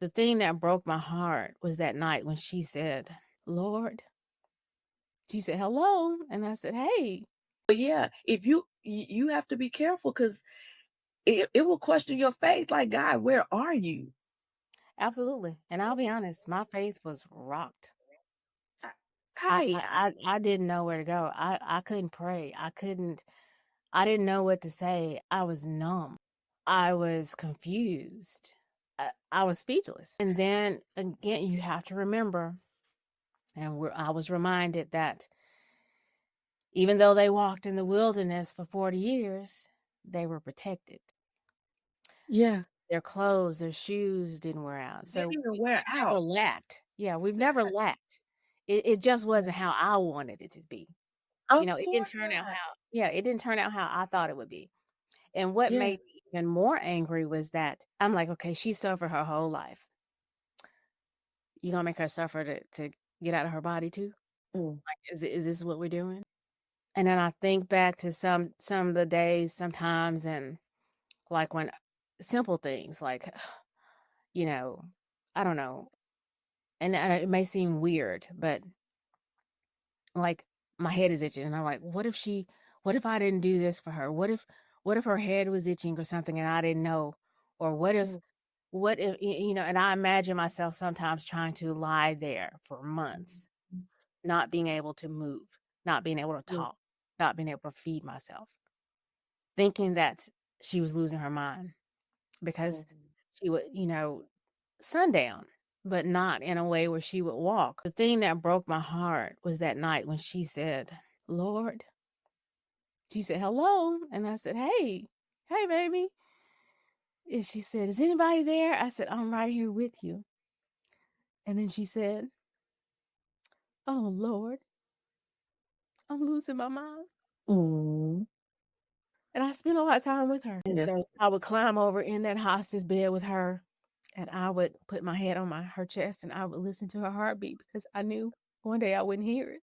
The thing that broke my heart was that night when she said, "Lord," she said, "Hello," and I said, "Hey." But yeah, if you have to be careful because it will question your faith, like, "God, where are you?" Absolutely, and I'll be honest, my faith was rocked. I I Right, I didn't know where to go. I couldn't pray. I didn't know what to say. I was numb. I was confused. I was speechless. And then again, you have to remember, and I was reminded that even though they walked in the wilderness for 40 years, they were protected. yeah, Their clothes, their shoes didn't wear out. didn't So even we've wear never out. lacked. Yeah, we've never lacked. It just wasn't how I wanted it to be. Of It didn't course turn out not. how, yeah, it didn't turn out how I thought it would be. And what Yeah. made me even more angry was that I'm like, okay, she suffered her whole life. You gonna make her suffer to get out of her body too? Mm, Like, is this what we're doing? And then I think back to some of the days sometimes, and like when simple things like, you know, I don't know, and it may seem weird, but like my head is itching, and I'm like, what if I didn't do this for her? What if her head was itching or something and I didn't know? Or mm, what if, and I imagine myself sometimes trying to lie there for months, not being able to move, not being able to yeah, talk, not being able to feed myself, thinking that she was losing her mind because mhm. she would, sundown, but not in a way where she would walk. The thing that broke my heart was that night when she said, "Lord," she said, "Hello," and I said, "Hey, hey, baby." And she said, "Is anybody there?" I said, "I'm right here with you." And then she said, "Oh, Lord, I'm losing my mind." Mm, And I spent a lot of time with her. And yes. so I would climb over in that hospice bed with her, and I would put my head on her chest, and I would listen to her heartbeat because I knew one day I wouldn't hear it.